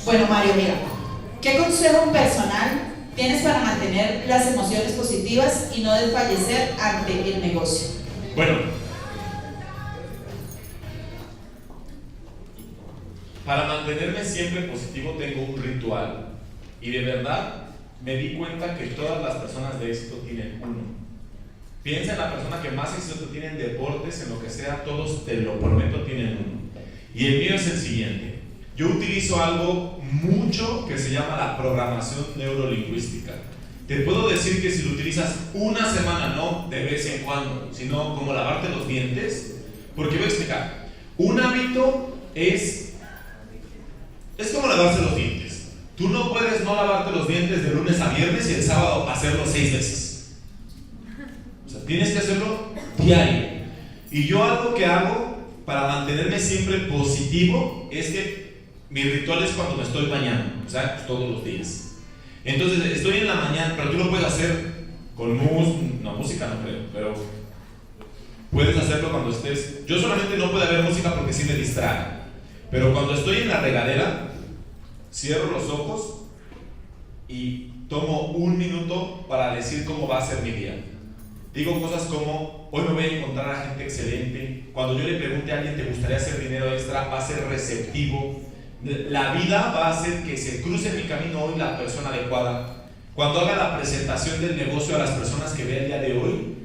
Bueno, Mario, mira, ¿qué consejo personal tienes para mantener las emociones positivas y no desfallecer ante el negocio? Bueno, para mantenerme siempre positivo tengo un ritual y de verdad me di cuenta que todas las personas de éxito tienen uno. Piensa en la persona que más éxito tiene en deportes, en lo que sea, todos, te lo prometo, tienen uno. Y el mío es el siguiente. Yo utilizo algo mucho que se llama la programación neurolingüística. Te puedo decir que si lo utilizas una semana, no de vez en cuando, sino como lavarte los dientes, porque voy a explicar. Un hábito es como lavarse los dientes. Tú no puedes no lavarte los dientes de lunes a viernes y el sábado hacerlo 6 veces. O sea, tienes que hacerlo diario. Y yo algo que hago para mantenerme siempre positivo es que mi ritual es cuando me estoy bañando, o sea, pues todos los días. Entonces estoy en la mañana, pero tú lo puedes hacer con música no creo, pero puedes hacerlo cuando estés. Yo solamente no puedo haber música porque sí me distrae, pero cuando estoy en la regadera, cierro los ojos y tomo un minuto para decir cómo va a ser mi día. Digo cosas como, hoy me voy a encontrar a gente excelente. Cuando yo le pregunte a alguien, ¿te gustaría hacer dinero extra?, va a ser receptivo. La vida va a hacer que se cruce en mi camino hoy la persona adecuada. Cuando haga la presentación del negocio a las personas que vea el día de hoy,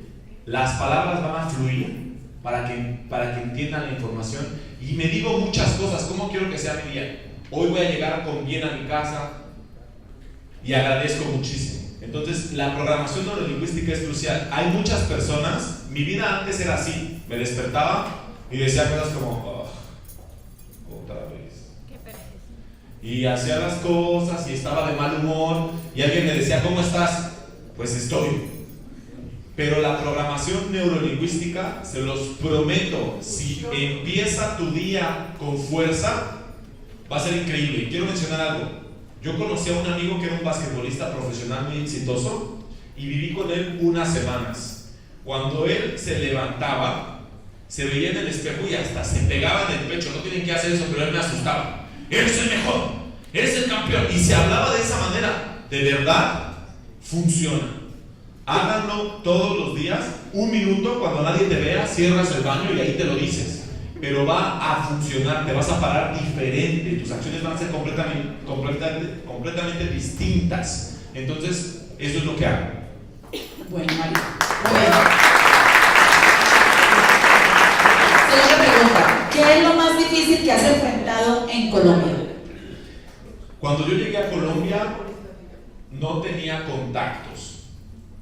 las palabras van a fluir para que entiendan la información. Y me digo muchas cosas, ¿cómo quiero que sea mi día? Hoy voy a llegar con bien a mi casa y agradezco muchísimo. Entonces, la programación neurolingüística es crucial. Hay muchas personas, mi vida antes era así, me despertaba y decía cosas como, otra vez. Y hacía las cosas y estaba de mal humor y alguien me decía, ¿cómo estás? Pues estoy. Pero la programación neurolingüística, se los prometo, si empieza tu día con fuerza, va a ser increíble. Quiero mencionar algo. Yo conocí a un amigo que era un basquetbolista profesional muy exitoso y viví con él unas semanas. Cuando él se levantaba, se veía en el espejo y hasta se pegaba en el pecho. No tienen que hacer eso, pero él me asustaba. Eres el mejor, eres el campeón. Y se hablaba de esa manera. De verdad, funciona. Háganlo todos los días, un minuto, cuando nadie te vea, cierras el baño y ahí te lo dices. Pero va a funcionar, te vas a parar diferente, tus acciones van a ser completamente distintas. Entonces, eso es lo que hago. Bueno, Mario. Bueno. Segunda pregunta. ¿Qué es lo más difícil que has enfrentado en Colombia? Cuando yo llegué a Colombia, no tenía contactos.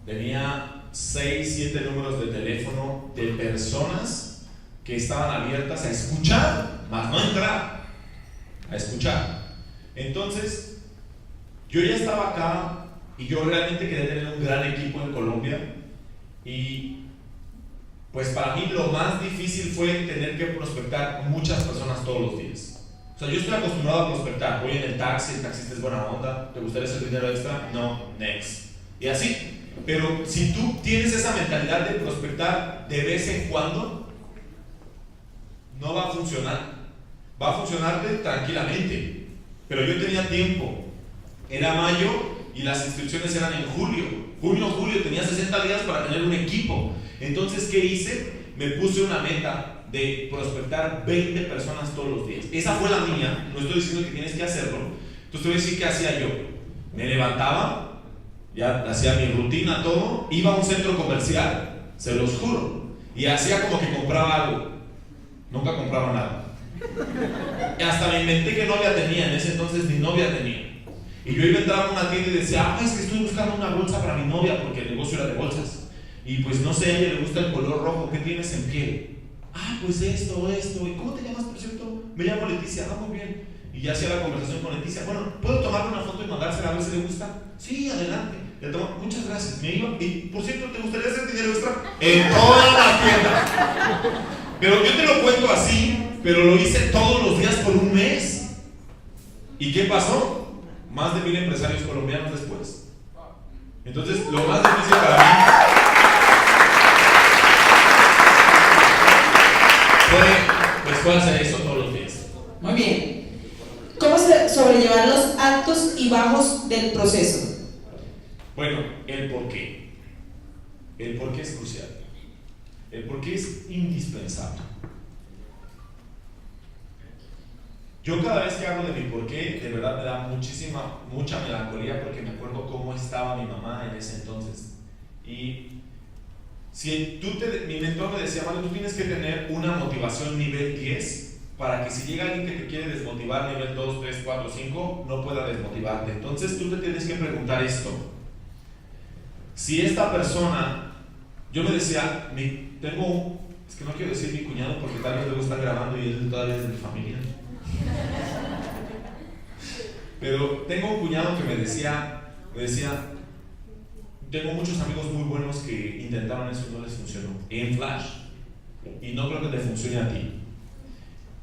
Tenía 6, 7 números de teléfono de personas que estaban abiertas a escuchar, más no entrar, a escuchar. Entonces, yo ya estaba acá y yo realmente quería tener un gran equipo en Colombia y pues para mí lo más difícil fue tener que prospectar muchas personas todos los días. O sea, yo estoy acostumbrado a prospectar, voy en el taxi, el taxista es buena onda, ¿te gustaría hacer dinero extra? No, next. Y así. Pero si tú tienes esa mentalidad de prospectar de vez en cuando, no va a funcionar. Va a funcionarte tranquilamente. Pero yo tenía tiempo. Era mayo y las inscripciones eran en julio. Julio, tenía 60 días para tener un equipo. Entonces, ¿qué hice? Me puse una meta de prospectar 20 personas todos los días. Esa fue la mía. No estoy diciendo que tienes que hacerlo. Entonces te voy a decir qué hacía yo. Me levantaba, ya hacía mi rutina, todo. Iba a un centro comercial, se los juro. Y hacía como que compraba algo. Nunca compraba nada. Y hasta me inventé que novia tenía. En ese entonces ni novia tenía. Y yo iba a entrar a una tienda y decía, es que estoy buscando una bolsa para mi novia, porque el negocio era de bolsas. Y pues no sé, a ella le gusta el color rojo, ¿qué tienes en piel? Pues esto. ¿Y cómo te llamas, por cierto? Me llamo Leticia. Muy bien. Y ya hacía la conversación con Leticia. Bueno, ¿puedo tomarle una foto y mandársela a ver si le gusta? Sí, adelante. Le tomo, muchas gracias. Me iba. Y por cierto, ¿te gustaría hacer dinero extra? En toda la tienda. Pero yo te lo cuento así, pero lo hice todos los días por un mes. ¿Y qué pasó? Más de 1000 empresarios colombianos después. Entonces, lo más difícil para mí fue hacer eso todos los días. Muy bien. ¿Cómo se sobrellevar los altos y bajos del proceso? Bueno, el por qué. El por qué es crucial. El por qué es indispensable. Yo cada vez que hablo de mi por qué, de verdad me da mucha melancolía, porque me acuerdo cómo estaba mi mamá en ese entonces. Y si mi mentor me decía, Mario, tú tienes que tener una motivación nivel 10 para que si llega alguien que te quiere desmotivar nivel 2, 3, 4, 5, no pueda desmotivarte. Entonces tú te tienes que preguntar esto. Si esta persona, yo me decía, es que no quiero decir mi cuñado porque tal vez luego está grabando y él todavía es de mi familia. Pero tengo un cuñado que me decía, tengo muchos amigos muy buenos que intentaron eso y no les funcionó en Flash, y no creo que te funcione a ti.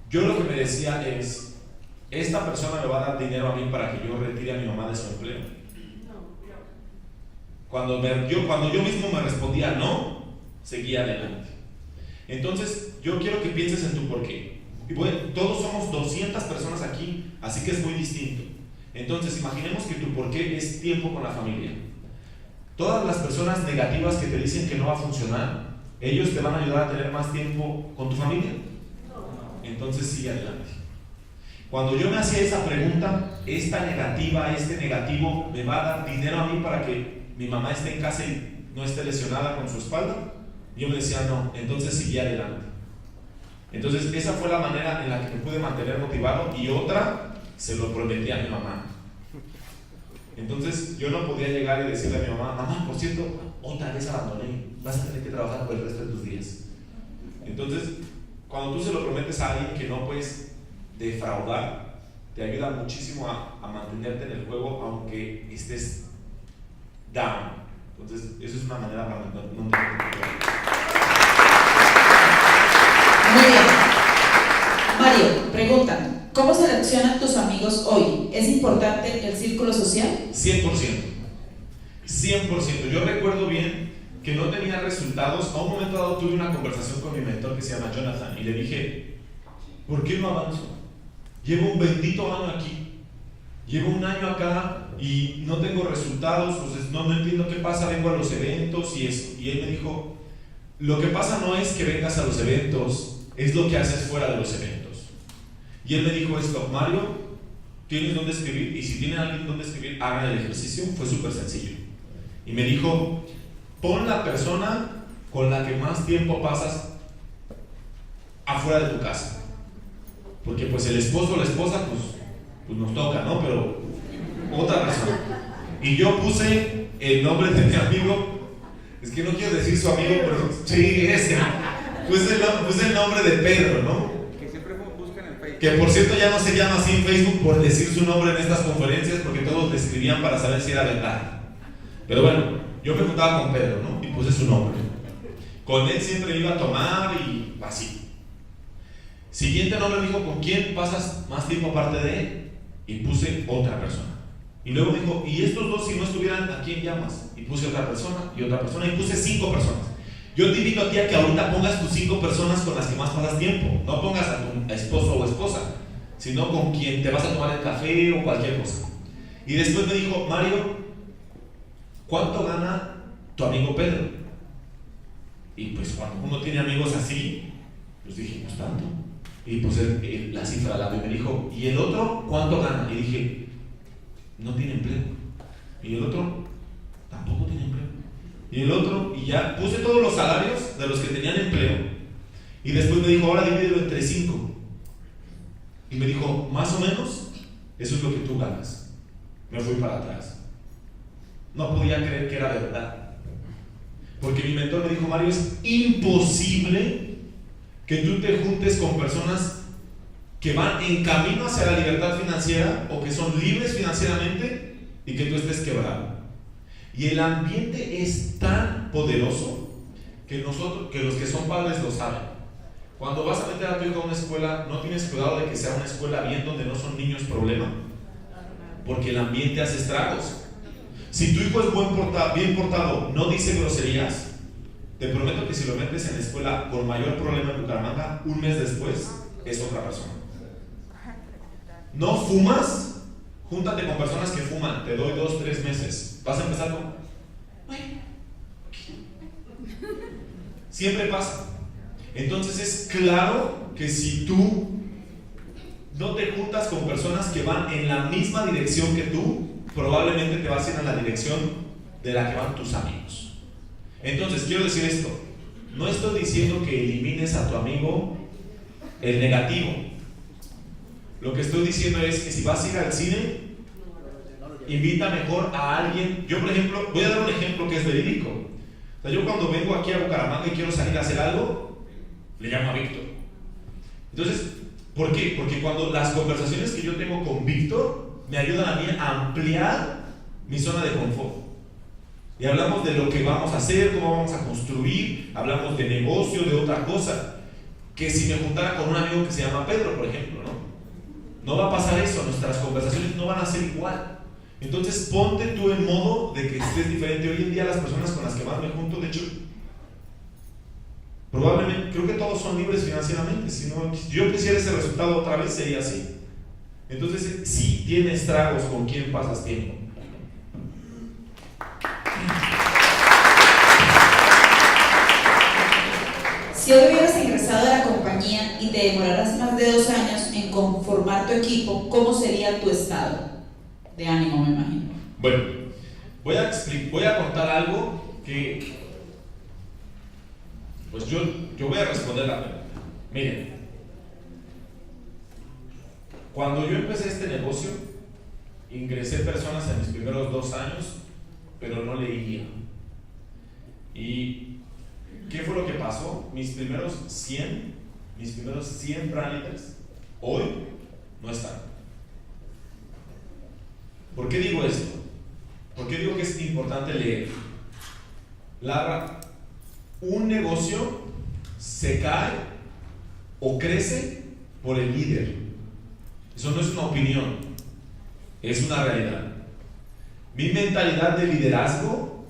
Yo lo que me decía es, esta persona me va a dar dinero a mí para que yo retire a mi mamá de su empleo. Cuando yo mismo me respondía no, seguía adelante. Entonces yo quiero que pienses en tu porqué. Y bueno, todos somos 200 personas aquí, así que es muy distinto. Entonces imaginemos que tu porqué es tiempo con la familia. Todas las personas negativas que te dicen que no va a funcionar, ellos te van a ayudar a tener más tiempo con tu familia. Entonces sigue adelante. Cuando yo me hacía esa pregunta, esta negativa, este negativo, ¿me va a dar dinero a mí para que mi mamá esté en casa y no esté lesionada con su espalda? Yo me decía no, entonces seguía adelante. Entonces esa fue la manera en la que me pude mantener motivado, y otra, se lo prometí a mi mamá. Entonces yo no podía llegar y decirle a mi mamá, mamá, por cierto, otra vez abandoné, vas a tener que trabajar por el resto de tus días. Entonces, cuando tú se lo prometes a alguien que no puedes defraudar, te ayuda muchísimo a mantenerte en el juego aunque estés down. Entonces, eso es una manera para no tener control. Muy bien. Mario, pregunta. ¿Cómo seleccionan tus amigos hoy? ¿Es importante el círculo social? 100%. 100%. Yo recuerdo bien que no tenía resultados. A un momento dado tuve una conversación con mi mentor que se llama Jonathan y le dije, ¿por qué no avanzo? Llevo un bendito año aquí. Llevo un año acá y no tengo resultados, pues no entiendo qué pasa, vengo a los eventos y eso. Y él me dijo, lo que pasa no es que vengas a los eventos, es lo que haces fuera de los eventos. Y él me dijo esto, Mario, tienes dónde escribir, y si tienen alguien dónde escribir, hagan el ejercicio. Fue súper sencillo. Y me dijo, pon la persona con la que más tiempo pasas afuera de tu casa. Porque pues el esposo o la esposa, pues nos toca, ¿no? Pero otra persona. Y yo puse el nombre de mi amigo, es que no quiero decir su amigo, pero sí, ese. Puse el nombre de Pedro, ¿no? Que por cierto ya no se llama así en Facebook por decir su nombre en estas conferencias, porque todos le escribían para saber si era verdad. Pero bueno, yo me juntaba con Pedro, ¿no? Y puse su nombre. Con él siempre iba a tomar y así. Siguiente nombre, dijo, ¿con quién pasas más tiempo aparte de él? Y puse otra persona. Y luego dijo, ¿y estos dos si no estuvieran, a quién llamas? Y puse otra persona, y puse 5 personas. Yo te invito a ti a que ahorita pongas tus 5 personas con las que más pasas tiempo. No pongas a tu esposo o esposa, sino con quien te vas a tomar el café o cualquier cosa. Y después me dijo, Mario, ¿cuánto gana tu amigo Pedro? Y pues cuando uno tiene amigos así, pues dije, pues tanto. Y puse la cifra al lado y me dijo, ¿y el otro cuánto gana? Y dije, no tiene empleo. Y el otro tampoco tiene empleo. Y el otro, y ya puse todos los salarios de los que tenían empleo. Y después me dijo, ahora divídelo entre 5. Y me dijo, más o menos, eso es lo que tú ganas. Me fui para atrás. No podía creer que era verdad. Porque mi mentor me dijo, Mario, es imposible que tú te juntes con personas que van en camino hacia la libertad financiera o que son libres financieramente y que tú estés quebrado. Y el ambiente es tan poderoso que los que son padres lo saben. Cuando vas a meter a tu hijo a una escuela, no tienes cuidado de que sea una escuela bien donde no son niños problema, porque el ambiente hace estragos. Si tu hijo es bien portado, no dice groserías, te prometo que si lo metes en la escuela con mayor problema en Bucaramanga, un mes después es otra persona. No fumas, Júntate con personas que fuman, te doy 2, 3 meses. Vas a empezar con, bueno, siempre pasa. Entonces es claro que si tú no te juntas con personas que van en la misma dirección que tú, probablemente te vas a ir en la dirección de la que van tus amigos. Entonces quiero decir esto, no estoy diciendo que elimines a tu amigo el negativo. Lo que estoy diciendo es que si vas a ir al cine, invita mejor a alguien. Yo, por ejemplo, voy a dar un ejemplo que es verídico. O sea, yo cuando vengo aquí a Bucaramanga y quiero salir a hacer algo, le llamo a Víctor. Entonces, ¿por qué? Porque cuando las conversaciones que yo tengo con Víctor me ayudan a mí a ampliar mi zona de confort. Y hablamos de lo que vamos a hacer, cómo vamos a construir, hablamos de negocio, de otra cosa. Que si me juntara con un amigo que se llama Pedro, por ejemplo, no va a pasar eso, nuestras conversaciones no van a ser igual. Entonces ponte tú en modo de que estés diferente. Hoy en día las personas con las que más me junto, de hecho, probablemente, creo que todos son libres financieramente. Si yo quisiera ese resultado otra vez, sería así. Entonces sí tiene estragos con quién pasas tiempo. Si hoy hubieras ingresado a la compañía y te demoraras más de 2 años en conformar tu equipo, ¿cómo sería tu estado de ánimo, me imagino? Bueno, voy a contar algo que, pues yo voy a responder la pregunta. Miren, cuando yo empecé este negocio, ingresé personas en mis primeros 2 años, pero no leía. ¿Y qué fue lo que pasó? Mis primeros 100 brand leaders hoy no están. ¿Por qué digo esto? ¿Por qué digo que es importante leer? Un negocio se cae o crece por el líder. Eso no es una opinión, es una realidad. Mi mentalidad de liderazgo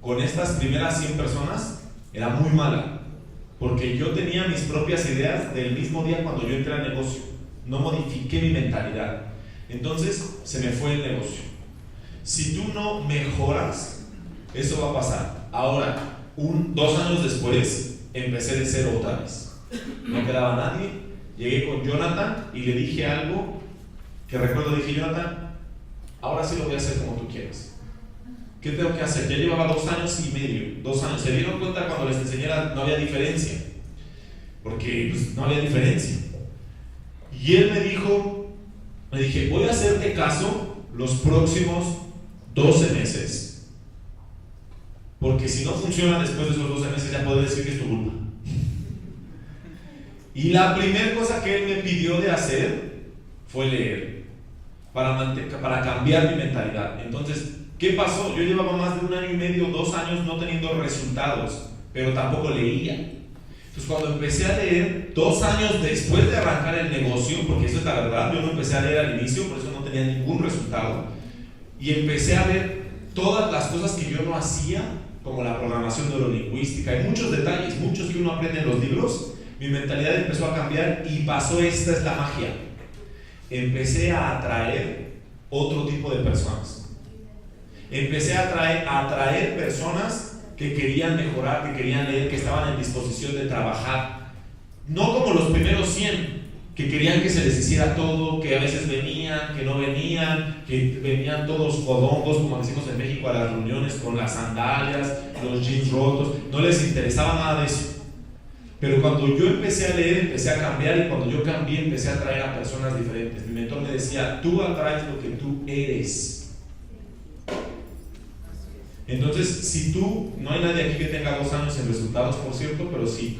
con estas primeras 100 personas era muy mala, porque yo tenía mis propias ideas del mismo día cuando yo entré al negocio. No modifiqué mi mentalidad. Entonces se me fue el negocio. Si tú no mejoras, eso va a pasar. Ahora, 2 años después, empecé de cero otra vez. No quedaba nadie. Llegué con Jonathan y le dije algo que recuerdo. Dije, Jonathan, ahora sí lo voy a hacer como tú quieras. ¿Qué tengo que hacer? Ya llevaba 2 años y medio. 2 años. Se dieron cuenta cuando les enseñé no había diferencia. Porque pues, no había diferencia. Y él me dije, voy a hacerte caso los próximos 12 meses. Porque si no funciona después de esos 12 meses, ya puedo decir que es tu culpa. Y la primera cosa que él me pidió de hacer fue leer. Para cambiar mi mentalidad. Entonces, ¿qué pasó? Yo llevaba más de 1 año y medio, 2 años no teniendo resultados, pero tampoco leía. Entonces cuando empecé a leer, 2 años después de arrancar el negocio, porque eso es la verdad, yo no empecé a leer al inicio, por eso no tenía ningún resultado, y empecé a ver todas las cosas que yo no hacía, como la programación neurolingüística, hay muchos detalles, muchos que uno aprende en los libros. Mi mentalidad empezó a cambiar y pasó, esta es la magia. Empecé a atraer otro tipo de personas. Empecé a atraer personas que querían mejorar, que querían leer, que estaban en disposición de trabajar. No como los primeros 100, que querían que se les hiciera todo, que a veces venían, que no venían, que venían todos fodongos, como decimos en México, a las reuniones con las sandalias, los jeans rotos. No les interesaba nada de eso. Pero cuando yo empecé a leer, empecé a cambiar, y cuando yo cambié, empecé a atraer a personas diferentes. Mi mentor me decía, tú atraes lo que tú eres. Entonces, si tú, no hay nadie aquí que tenga 2 años en resultados, por cierto, pero si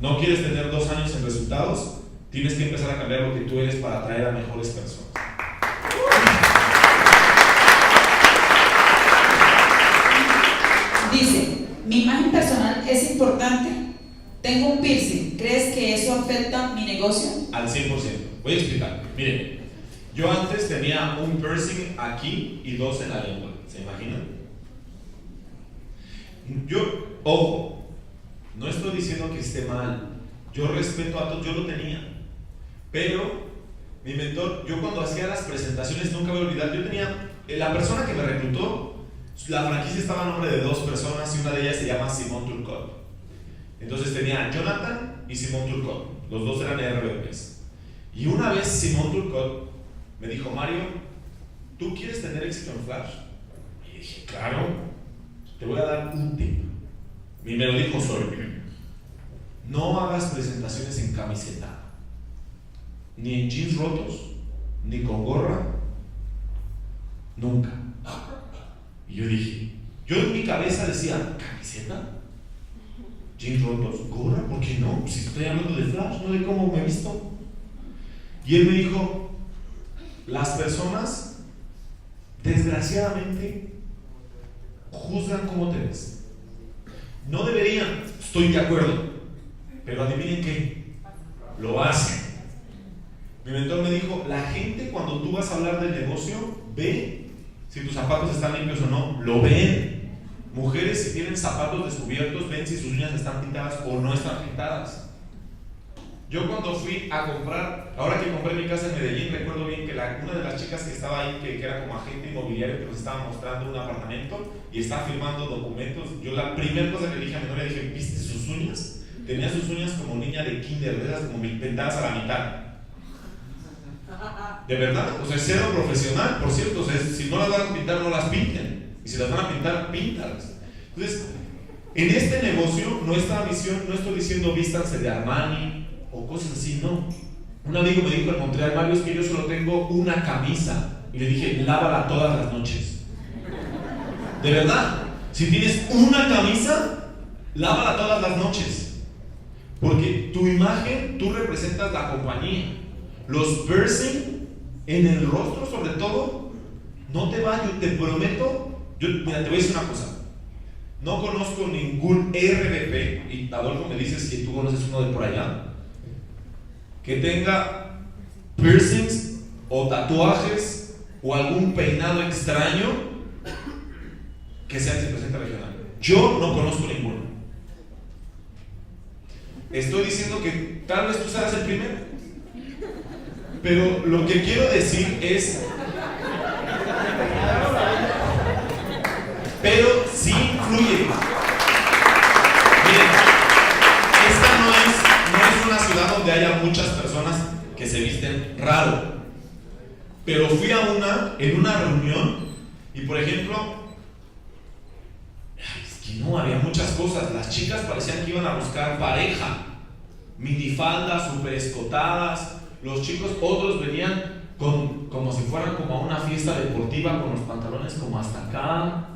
no quieres tener 2 años en resultados, tienes que empezar a cambiar lo que tú eres para atraer a mejores personas. Dice, mi imagen personal es importante. Tengo un piercing. ¿Crees que eso afecta mi negocio? Al 100%. Voy a explicar. Miren, yo antes tenía un piercing aquí y 2 en la lengua. ¿Se imaginan? Ojo, no estoy diciendo que esté mal. Yo respeto a todos, yo lo tenía. Pero Mi mentor, yo cuando hacía las presentaciones nunca voy a olvidar, yo tenía, la persona que me reclutó, la franquicia estaba a nombre de 2 personas y una de ellas se llama Simón Turcot. Entonces tenía Jonathan y Simón Turcot, los dos eran RVPs. Y una vez Simón Turcot me dijo, Mario, ¿tú quieres tener éxito en Flash? Y dije, claro, te voy a dar un tip. Y me lo dijo solo. No hagas presentaciones en camiseta, ni en jeans rotos, ni con gorra, nunca. Y yo dije, yo en mi cabeza decía, ¿camiseta? ¿Jeans rotos? ¿Gorra? ¿Por qué no? Si estoy hablando de Flash, no de cómo me he visto. Y él me dijo, las personas, desgraciadamente, juzgan cómo te ves. No deberían, estoy de acuerdo, pero adivinen qué, lo hacen. Mi mentor me dijo, la gente cuando tú vas a hablar del negocio, ve si tus zapatos están limpios o no, lo ven. Mujeres si tienen zapatos descubiertos, ven si sus uñas están pintadas o no están pintadas. Yo cuando fui a comprar, ahora que compré mi casa en Medellín, recuerdo bien que una de las chicas que estaba ahí, que era como agente inmobiliario, que nos estaba mostrando un apartamento y estaba firmando documentos, yo la primera cosa que le dije a mi novia, dije, ¿viste sus uñas? Tenía sus uñas como niña de kinder, de esas como pintadas a la mitad. De verdad, o sea, es cero profesional, por cierto, o sea, si no las van a pintar, no las pinten, y si las van a pintar, píntalas. Entonces, en este negocio, nuestra misión, no estoy diciendo vístanse de Armani o cosas así, no. Un amigo me dijo en Montreal, Mario, es que yo solo tengo una camisa, y le dije, lávala todas las noches. De verdad, si tienes una camisa, lávala todas las noches, porque tu imagen, tú representas la compañía. Los piercing en el rostro, sobre todo, no te va, yo te prometo, mira, te voy a decir una cosa, no conozco ningún RVP, y Adolfo me dices si tú conoces uno de por allá, que tenga piercings o tatuajes o algún peinado extraño que sea vicepresidente regional. Yo no conozco ninguno. Estoy diciendo que tal vez tú serás el primero, pero lo que quiero decir es, pero sí influye. Miren, esta no es una ciudad donde haya muchas personas que se visten raro, pero fui en una reunión y, por ejemplo, es que no, había muchas cosas. Las chicas parecían que iban a buscar pareja, minifaldas super escotadas. Los chicos, otros venían como si fueran como a una fiesta deportiva, con los pantalones como hasta acá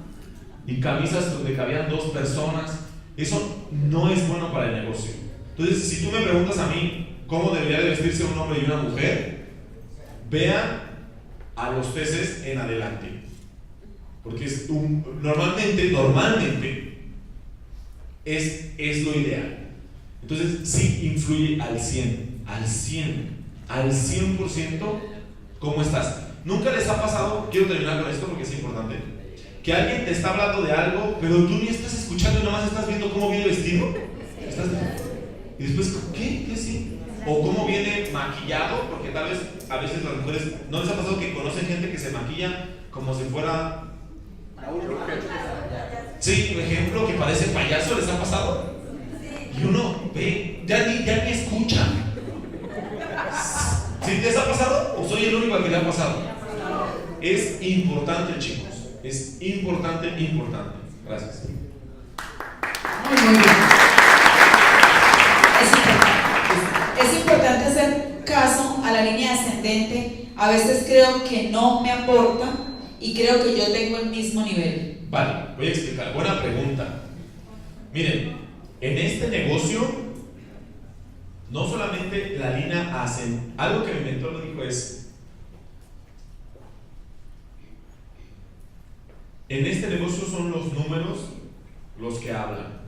y camisas donde cabían 2 personas. Eso no es bueno para el negocio. Entonces, si tú me preguntas a mí cómo debería de vestirse un hombre y una mujer, vean a los peces en adelante, porque normalmente es lo ideal. Entonces, sí influye al 100% cómo estás. ¿Nunca les ha pasado, quiero terminar con esto porque es importante, que alguien te está hablando de algo, pero tú ni estás escuchando y nomás estás viendo cómo viene vestido? Y después, ¿qué? ¿Qué sí? O cómo viene maquillado, porque tal vez a veces las mujeres, ¿no les ha pasado que conocen gente que se maquilla como si fuera... Sí, por ejemplo, que parece payaso? ¿Les ha pasado? Y uno ve, ya ni escucha. ¿Sí les ha pasado? ¿O soy el único al que le ha pasado? Es importante, chicos. Es importante. Gracias. Muy bien. Es importante hacer caso a la línea ascendente. A veces creo que no me aporta y creo que yo tengo el mismo nivel. Vale, voy a explicar. Buena pregunta. Miren, en este negocio, no solamente la línea ascendente, algo que mi mentor me dijo es, en este negocio son los números los que hablan.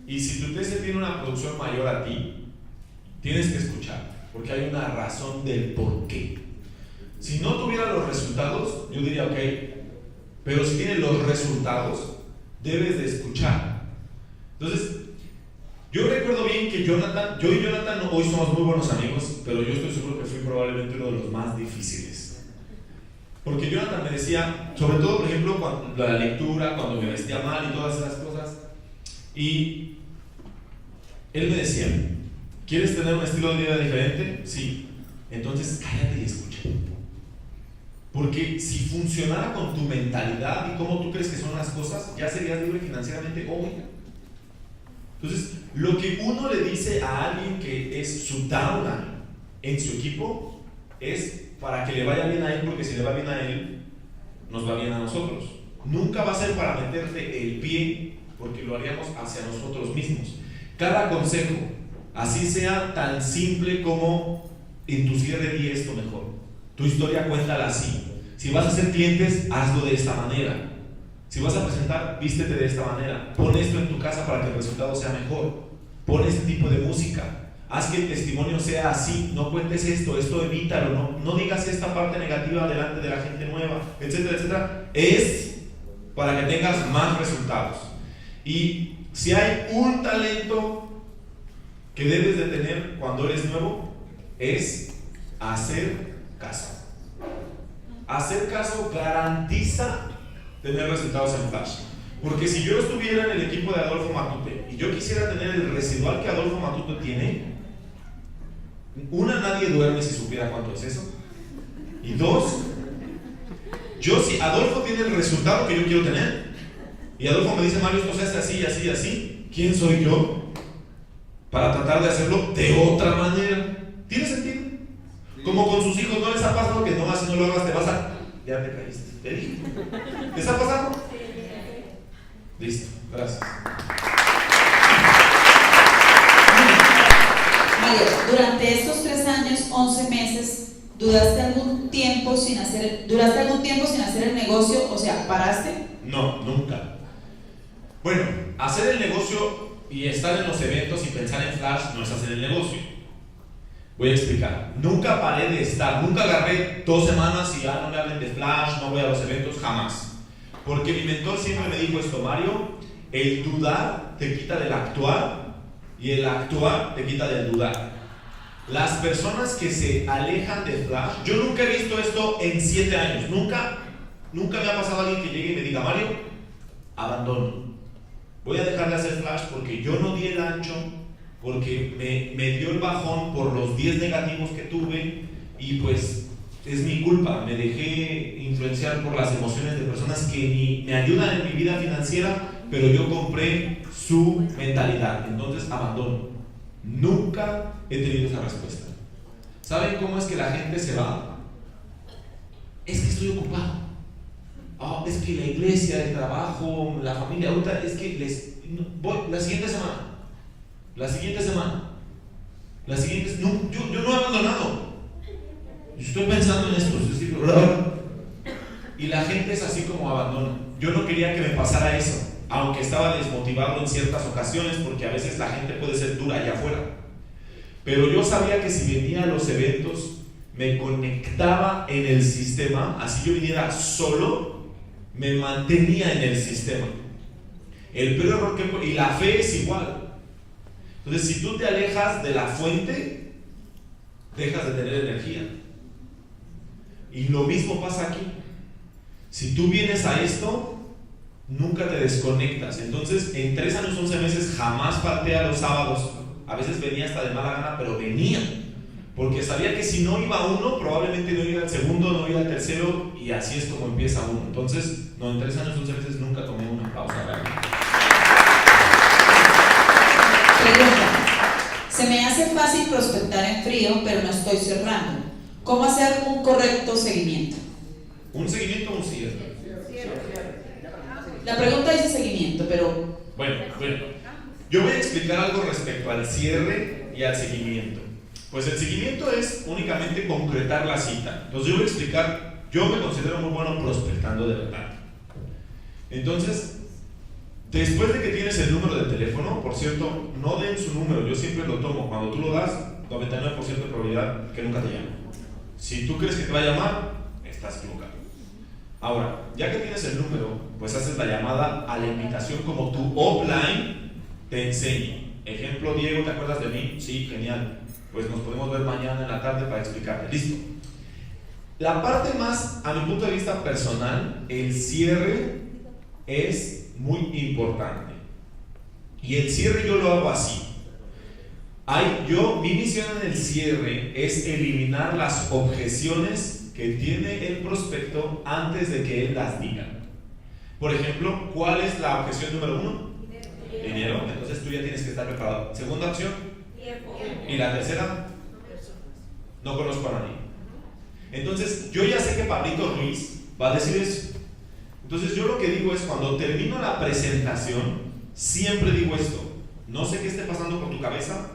Y si tu TC tiene una producción mayor a ti, tienes que escuchar, porque hay una razón del por qué. Si no tuviera los resultados, yo diría ok, pero si tiene los resultados, debes de escuchar. Entonces, yo recuerdo bien que que Jonathan, yo y Jonathan hoy somos muy buenos amigos, pero yo estoy seguro que fui probablemente uno de los más difíciles. Porque Jonathan me decía, sobre todo por ejemplo, cuando la lectura, cuando me vestía mal y todas esas cosas, y él me decía, ¿quieres tener un estilo de vida diferente? Sí. Entonces cállate y escucha. Porque si funcionara con tu mentalidad y cómo tú crees que son las cosas, ya serías libre financieramente hoy. Entonces, lo que uno le dice a alguien que es su downline en su equipo es para que le vaya bien a él, porque si le va bien a él, nos va bien a nosotros. Nunca va a ser para meterte el pie, porque lo haríamos hacia nosotros mismos. Cada consejo, así sea tan simple como en tu cierre di esto mejor. Tu historia cuéntala así. Si vas a hacer clientes, hazlo de esta manera. Si vas a presentar, vístete de esta manera. Pon esto en tu casa para que el resultado sea mejor. Pon este tipo de música. Haz que el testimonio sea así. No cuentes esto evítalo. No digas esta parte negativa delante de la gente nueva, etcétera, etcétera. Es para que tengas más resultados. Y si hay un talento que debes de tener cuando eres nuevo, es hacer caso. Hacer caso garantiza tener resultados en flash. Porque si yo estuviera en el equipo de Adolfo Matute y yo quisiera tener el residual que Adolfo Matute tiene, una, nadie duerme si supiera cuánto es eso. Y dos, si Adolfo tiene el resultado que yo quiero tener y Adolfo me dice, Mario, esto se hace así, así, así, ¿quién soy yo para tratar de hacerlo de otra manera? ¿Tiene sentido? Como con sus hijos, ¿no les ha pasado que nomás si no lo hagas te vas a... Ya te caíste, te dije. ¿Les ha pasado? Listo, gracias. Mario, durante estos 3 años, 11 meses, ¿duraste algún tiempo sin hacer el negocio? O sea, ¿paraste? No, nunca. Bueno, hacer el negocio y estar en los eventos y pensar en flash no es hacer el negocio. Voy a explicar. Nunca paré de estar, nunca agarré 2 semanas y no me hablen de flash, no voy a los eventos, jamás. Porque mi mentor siempre me dijo esto, Mario, el dudar te quita del actuar y el actuar te quita del dudar. Las personas que se alejan de flash, yo nunca he visto esto en 7 años, nunca me ha pasado alguien que llegue y me diga, Mario, abandono. Voy a dejar de hacer flash porque yo no di el ancho, porque me dio el bajón por los 10 negativos que tuve y pues es mi culpa, me dejé influenciar por las emociones de personas que ni me ayudan en mi vida financiera, pero yo compré su mentalidad, entonces abandono. Nunca he tenido esa respuesta. ¿Saben cómo es que la gente se va? Es que estoy ocupado. Es que la iglesia, el trabajo, la familia, ahorita es que voy la siguiente semana. No, yo no he abandonado. Yo estoy pensando en esto. Y la gente es así como abandona. Yo no quería que me pasara eso, aunque estaba desmotivado en ciertas ocasiones, porque a veces la gente puede ser dura allá afuera. Pero yo sabía que si venía a los eventos, me conectaba en el sistema. Así yo viniera solo, me mantenía en el sistema. El peor error y la fe es igual. Entonces, si tú te alejas de la fuente, dejas de tener energía. Y lo mismo pasa aquí. Si tú vienes a esto, nunca te desconectas. Entonces, en 3 años, 11 meses, jamás falté a los sábados. A veces venía hasta de mala gana, pero venía. Porque sabía que si no iba uno, probablemente no iba al segundo, no iba al tercero, y así es como empieza uno. Entonces, no, en 3 años, 11 meses nunca tomé una pausa realmente. Pregunta. Se me hace fácil prospectar en frío, pero no estoy cerrando. ¿Cómo hacer un correcto seguimiento? ¿Un seguimiento o un cierre? La pregunta dice seguimiento, pero... Bueno. Yo voy a explicar algo respecto al cierre y al seguimiento. Pues el seguimiento es únicamente concretar la cita. Entonces yo voy a explicar, yo me considero muy bueno prospectando de verdad. Entonces, después de que tienes el número de teléfono, por cierto, no den su número, yo siempre lo tomo. Cuando tú lo das, 99% de probabilidad que nunca te llame. Si tú crees que te va a llamar, estás equivocado. Ahora, ya que tienes el número, pues haces la llamada a la invitación como tu offline te enseñe. Ejemplo, Diego, ¿te acuerdas de mí? Sí, genial. Pues nos podemos ver mañana en la tarde para explicarte. Listo. La parte más, a mi punto de vista personal, el cierre es muy importante. Y el cierre yo lo hago así. Mi misión en el cierre es eliminar las objeciones que tiene el prospecto antes de que él las diga. Por ejemplo, ¿cuál es la objeción número 1? Dinero. Entonces tú ya tienes que estar preparado. Segunda opción. Y la tercera, no conozco a nadie. Entonces yo ya sé que Pablito Ruiz va a decir eso. Entonces yo lo que digo es, cuando termino la presentación, siempre digo esto: no sé qué esté pasando por tu cabeza,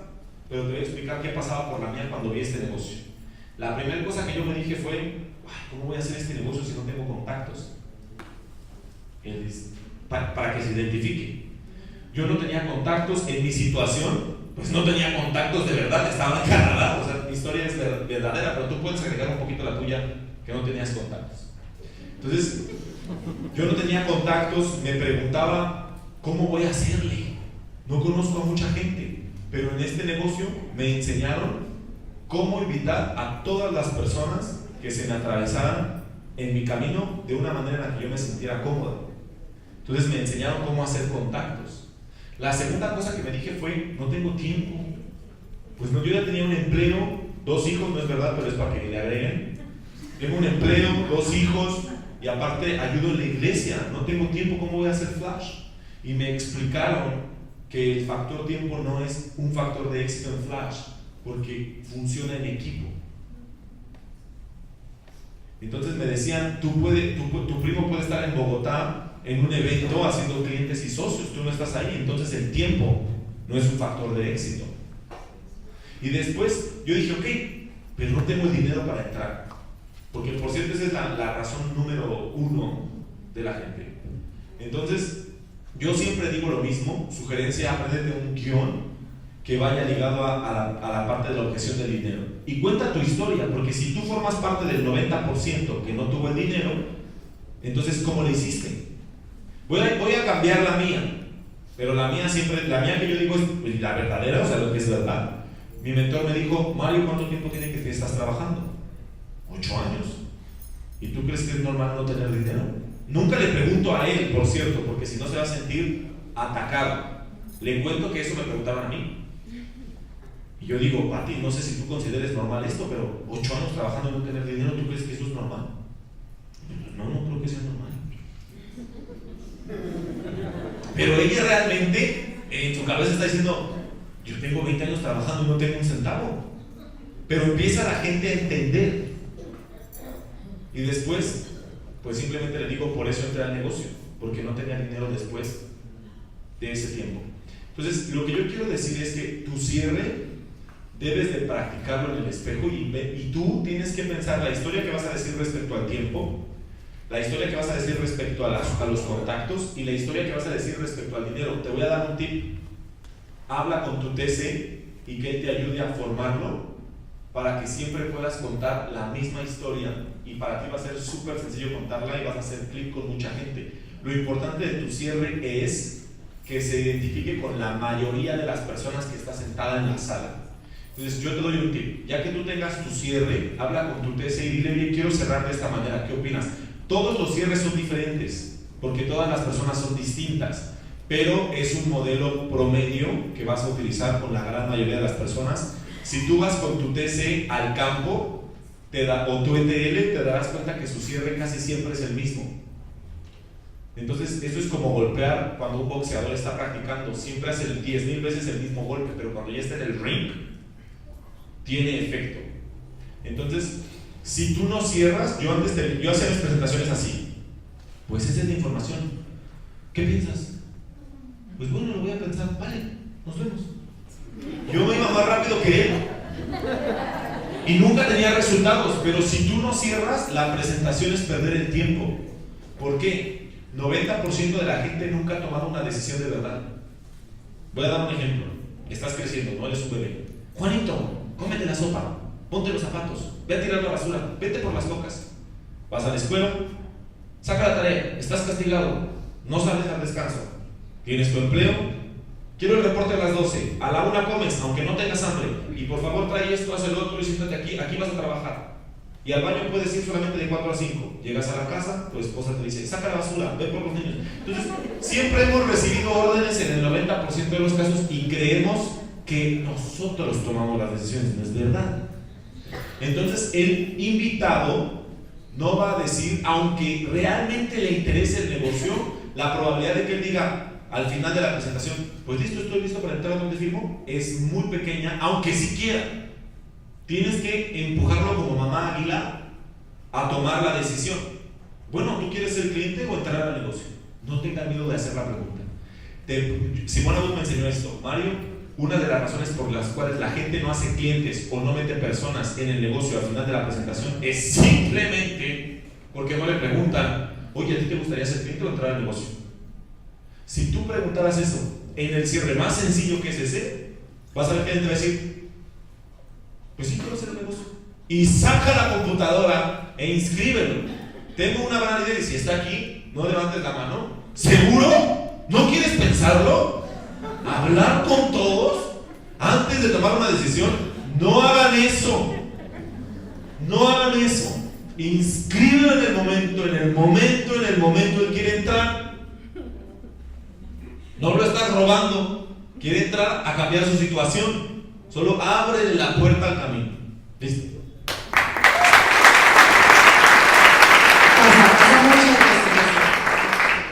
pero te voy a explicar qué pasaba por la mía cuando vi este negocio. La primera cosa que yo me dije fue: ¿cómo voy a hacer este negocio si no tengo contactos? Para que se identifique. Yo no tenía contactos en mi situación, pues no tenía contactos de verdad, estaba en Canadá. O sea, mi historia es verdadera, pero tú puedes agregar un poquito la tuya, que no tenías contactos. Entonces, yo no tenía contactos, me preguntaba, ¿cómo voy a hacerle? No conozco a mucha gente, pero en este negocio me enseñaron cómo invitar a todas las personas que se me atravesaran en mi camino de una manera en la que yo me sintiera cómodo. Entonces me enseñaron cómo hacer contactos. La segunda cosa que me dije fue: no tengo tiempo. Pues no, yo ya tenía un empleo, 2 hijos, no es verdad, pero es para que le agreguen. Tengo un empleo, 2 hijos, y aparte ayudo en la iglesia. No tengo tiempo, ¿cómo voy a hacer flash? Y me explicaron que el factor tiempo no es un factor de éxito en flash, porque funciona en equipo. Entonces me decían: tu primo puede estar en Bogotá en un evento haciendo clientes y socios, tú no estás ahí, entonces el tiempo no es un factor de éxito. Y después yo dije: ok, pero no tengo el dinero para entrar, porque por cierto esa es la razón número 1 de la gente. Entonces yo siempre digo lo mismo: sugerencia, aprendete un guión que vaya ligado a la parte de la objeción del dinero, y cuenta tu historia, porque si tú formas parte del 90% que no tuvo el dinero, entonces ¿cómo le hiciste? Voy a cambiar la mía, pero la mía que yo digo es la verdadera, o sea, lo que es verdad. Mi mentor me dijo: Mario, ¿cuánto tiempo tiene que estás trabajando? 8 años. ¿Y tú crees que es normal no tener dinero? Nunca le pregunto a él, por cierto, porque si no se va a sentir atacado. Le cuento que eso me preguntaban a mí. Y yo digo: Pati, no sé si tú consideres normal esto, pero 8 años trabajando y no tener dinero, ¿tú crees que eso es normal? No creo que sea normal. Pero ella realmente en su cabeza está diciendo: yo tengo 20 años trabajando y no tengo un centavo. Pero empieza la gente a entender. Y después, pues simplemente le digo: por eso entré al negocio, porque no tenía dinero después de ese tiempo. Entonces, lo que yo quiero decir es que tu cierre debes de practicarlo en el espejo, y tú tienes que pensar la historia que vas a decir respecto al tiempo, la historia que vas a decir respecto a los contactos, y la historia que vas a decir respecto al dinero. Te voy a dar un tip: habla con tu TC y que él te ayude a formarlo para que siempre puedas contar la misma historia, y para ti va a ser súper sencillo contarla y vas a hacer clic con mucha gente. Lo importante de tu cierre es que se identifique con la mayoría de las personas que está sentada en la sala. Entonces yo te doy un tip: ya que tú tengas tu cierre, habla con tu TC y dile: bien, quiero cerrar de esta manera, ¿qué opinas? Todos los cierres son diferentes, porque todas las personas son distintas, pero es un modelo promedio que vas a utilizar con la gran mayoría de las personas. Si tú vas con tu TC al campo o tu ETL, te darás cuenta que su cierre casi siempre es el mismo. Entonces eso es como golpear cuando un boxeador está practicando, siempre hace 10,000 veces el mismo golpe, pero cuando ya está en el ring tiene efecto. Entonces, si tú no cierras, yo hacía mis presentaciones así: pues esa es la información, ¿qué piensas? Pues bueno, lo voy a pensar, vale, nos vemos. Yo me iba más rápido que él y nunca tenía resultados. Pero si tú no cierras, la presentación es perder el tiempo. ¿Por qué? 90% de la gente nunca ha tomado una decisión de verdad. Voy a dar un ejemplo: estás creciendo, no eres un bebé. Juanito, cómete la sopa, ponte los zapatos, ve a tirar la basura, vete por las cocas. Vas a la escuela, saca la tarea, estás castigado, no sales al descanso. Tienes tu empleo, quiero el reporte a las 12, a la 1 comes, aunque no tengas hambre, y por favor trae esto, haz el otro y siéntate aquí, aquí vas a trabajar. Y al baño puedes ir solamente de 4 a 5. Llegas a la casa, tu esposa te dice, saca la basura, ve por los niños. Entonces, siempre hemos recibido órdenes en el 90% de los casos y creemos que nosotros tomamos las decisiones, no es verdad. Entonces, el invitado no va a decir, aunque realmente le interese el negocio, la probabilidad de que él diga al final de la presentación, pues listo, estoy listo para entrar a donde firmo, es muy pequeña, aunque siquiera. Tienes que empujarlo como mamá águila a tomar la decisión. Bueno, ¿tú quieres ser cliente o entrar al negocio? No tengas miedo de hacer la pregunta. Simona Wood me enseñó esto. Mario, una de las razones por las cuales la gente no hace clientes o no mete personas en el negocio al final de la presentación es simplemente porque no le preguntan, oye, ¿a ti te gustaría ser cliente o entrar al negocio? Si tú preguntaras eso en el cierre más sencillo que es ese, vas a ver que alguien te va a decir, pues sí, quiero hacer el negocio. Y saca la computadora e inscríbelo. Tengo una gran idea y si está aquí, no levantes la mano. ¿Seguro? ¿No quieres pensarlo? ¿Hablar con todos antes de tomar una decisión? No hagan eso. No hagan eso. Inscríbelo en el momento, Él quiere entrar. No lo estás robando. Quiere entrar a cambiar su situación. Solo ábrele la puerta al camino. ¿Listo?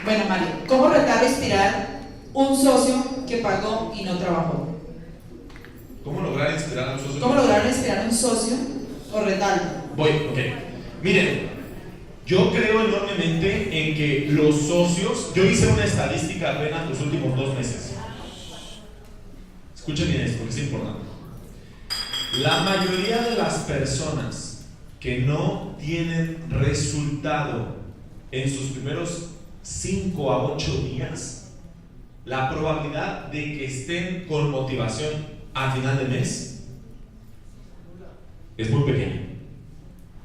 Bueno, Mario, ¿cómo retar o inspirar un socio que pagó y no trabajó? ¿Cómo lograr inspirar a un socio? ¿Cómo lograr inspirar a un socio o retarlo? Voy, ok. Miren, yo creo enormemente en que los socios, yo hice una estadística apenas los últimos 2 meses. Escuchen bien esto, porque es importante. La mayoría de las personas que no tienen resultado en sus primeros 5 a 8 días, la probabilidad de que estén con motivación a final de mes es muy pequeña.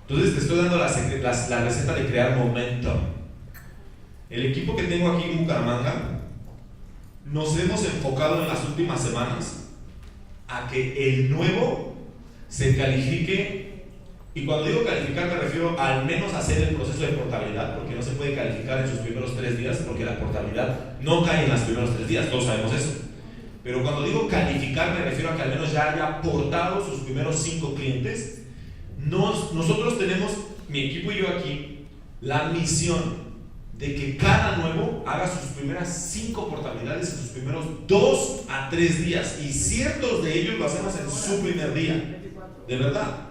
Entonces te estoy dando la receta de crear momentum. El equipo que tengo aquí en Bucaramanga nos hemos enfocado en las últimas semanas a que el nuevo se califique, y cuando digo calificar me refiero al menos a hacer el proceso de portabilidad, porque no se puede calificar en sus primeros 3 días, porque la portabilidad no cae en los primeros 3 días, todos sabemos eso. Pero cuando digo calificar me refiero a que al menos ya haya portado sus primeros 5 clientes. Nosotros tenemos, mi equipo y yo aquí, la misión de que cada nuevo haga sus primeras 5 portabilidades en sus primeros 2 a 3 días, y ciertos de ellos lo hacemos en su primer día, de verdad.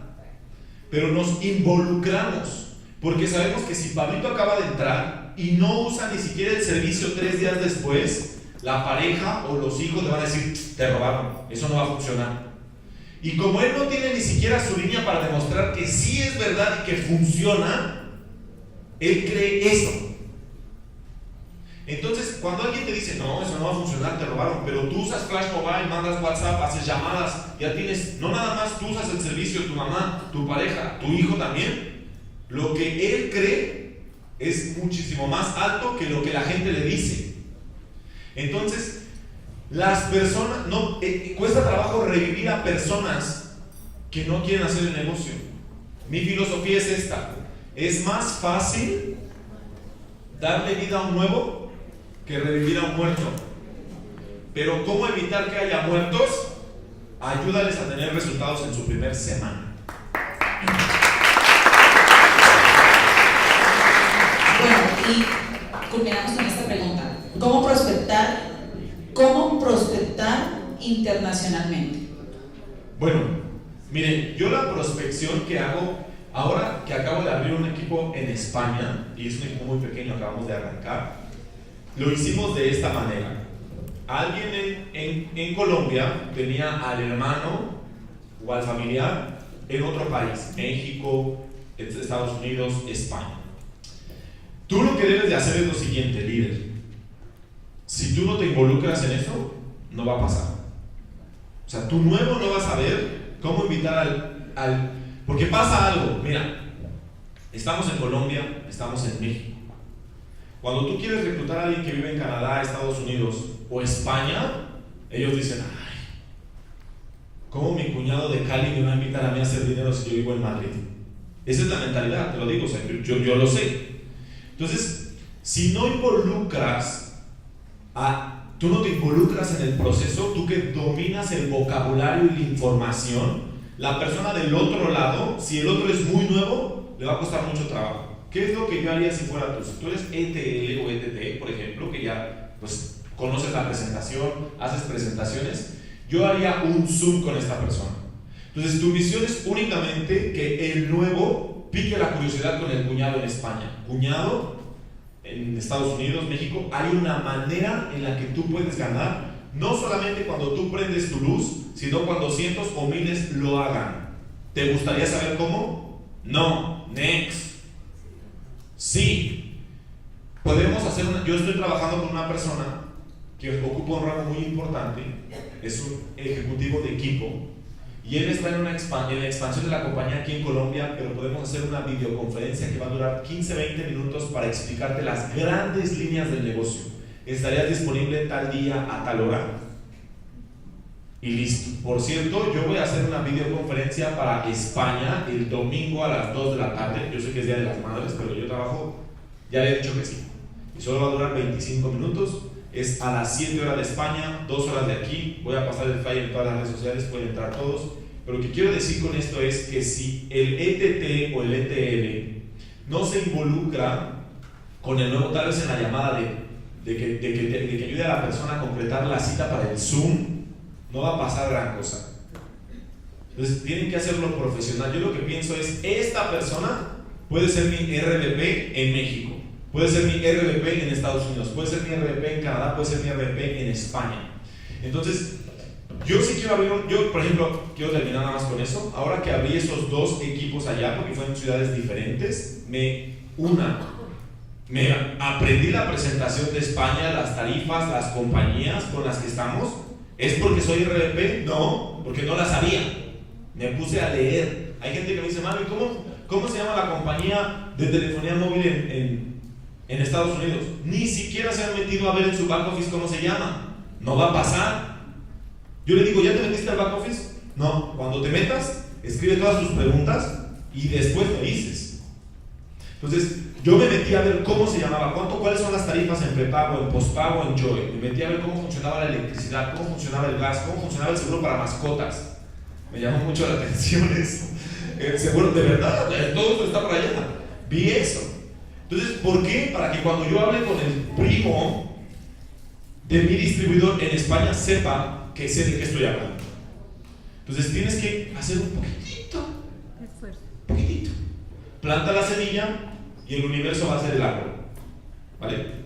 Pero nos involucramos, porque sabemos que si Pablito acaba de entrar y no usa ni siquiera el servicio 3 días después, la pareja o los hijos le van a decir, te robaron, eso no va a funcionar. Y como él no tiene ni siquiera su línea para demostrar que sí es verdad y que funciona, él cree eso. Entonces, cuando alguien te dice, no, eso no va a funcionar, te robaron, pero tú usas Flash Mobile, mandas WhatsApp, haces llamadas, ya tienes, no nada más tú usas el servicio, tu mamá, tu pareja, tu hijo también, lo que él cree es muchísimo más alto que lo que la gente le dice. Entonces, las personas, cuesta trabajo revivir a personas que no quieren hacer el negocio. Mi filosofía es esta: es más fácil darle vida a un nuevo que revivir a un muerto. Pero ¿cómo evitar que haya muertos? Ayúdales a tener resultados en su primer semana. Bueno, y culminamos con esta pregunta: ¿Cómo prospectar internacionalmente? Bueno, miren, yo la prospección que hago, ahora que acabo de abrir un equipo en España, y es un equipo muy pequeño, acabamos de arrancar, lo hicimos de esta manera. Alguien en Colombia tenía al hermano o al familiar en otro país, México, Estados Unidos, España. Tú lo que debes de hacer es lo siguiente, líder. Si tú no te involucras en eso, no va a pasar. O sea, tu nuevo no va a saber cómo invitar porque pasa algo. Mira, estamos en Colombia, estamos en México. Cuando tú quieres reclutar a alguien que vive en Canadá, Estados Unidos o España, Ellos dicen, ay, ¿cómo mi cuñado de Cali me va a invitar a mí a hacer dinero si yo vivo en Madrid? Esa es la mentalidad, te lo digo, o sea, yo lo sé. Entonces, si no involucras tú no te involucras en el proceso, tú que dominas el vocabulario y la información, la persona del otro lado, si el otro es muy nuevo, le va a costar mucho trabajo. ¿Qué es lo que yo haría si fuera tú? Si tú eres ETL o ETT, por ejemplo, que ya pues conoces la presentación, haces presentaciones, yo haría un Zoom con esta persona. Entonces tu misión es únicamente que el nuevo pique la curiosidad con el cuñado en España. Cuñado en Estados Unidos, México, hay una manera en la que tú puedes ganar, no solamente cuando tú prendes tu luz, sino cuando cientos o miles lo hagan. ¿Te gustaría saber cómo? No. Next. Sí. Podemos hacer yo estoy trabajando con una persona que ocupa un rango muy importante, es un ejecutivo de equipo, y él está en la expansión de la compañía aquí en Colombia, pero podemos hacer una videoconferencia que va a durar 15-20 minutos para explicarte las grandes líneas del negocio. ¿Estarías disponible tal día a tal hora? Y listo. Por cierto, yo voy a hacer una videoconferencia para España el domingo a las 2 de la tarde. Yo sé que es Día de las Madres, pero yo trabajo, ya he dicho que sí. Y solo va a durar 25 minutos. Es a las 7 horas de España, 2 horas de aquí. Voy a pasar el flyer en todas las redes sociales, pueden entrar todos. Pero lo que quiero decir con esto es que si el ETT o el ETL no se involucra con el nuevo, tal vez en la llamada de que ayude a la persona a completar la cita para el Zoom, no va a pasar gran cosa. Entonces tienen que hacerlo profesional. Yo lo que pienso es, esta persona puede ser mi RVP en México, puede ser mi RVP en Estados Unidos, puede ser mi RVP en Canadá, puede ser mi RVP en España. Entonces, yo sí quiero abrir, yo por ejemplo, quiero terminar nada más con eso. Ahora que abrí esos dos equipos allá, porque fueron ciudades diferentes, me aprendí la presentación de España, las tarifas, las compañías con las que estamos. ¿Es porque soy RVP? No, porque no la sabía. Me puse a leer. Hay gente que me dice, mami, ¿cómo se llama la compañía de telefonía móvil en Estados Unidos? Ni siquiera se han metido a ver en su back office cómo se llama. No va a pasar. Yo le digo, ¿ya te metiste al back office? No. Cuando te metas, escribe todas tus preguntas y después me dices. Entonces, yo me metí a ver cómo se llamaba, cuáles son las tarifas en prepago, en pospago, en Joy. Me metí a ver cómo funcionaba la electricidad, cómo funcionaba el gas, cómo funcionaba el seguro para mascotas. Me llamó mucho la atención eso. El seguro, de verdad, todo esto está por allá. Vi eso. Entonces, ¿por qué? Para que cuando yo hable con el primo de mi distribuidor en España sepa que sé de qué estoy hablando. Entonces tienes que hacer un poquitito. Planta la semilla y el universo va a ser el árbol. ¿Vale?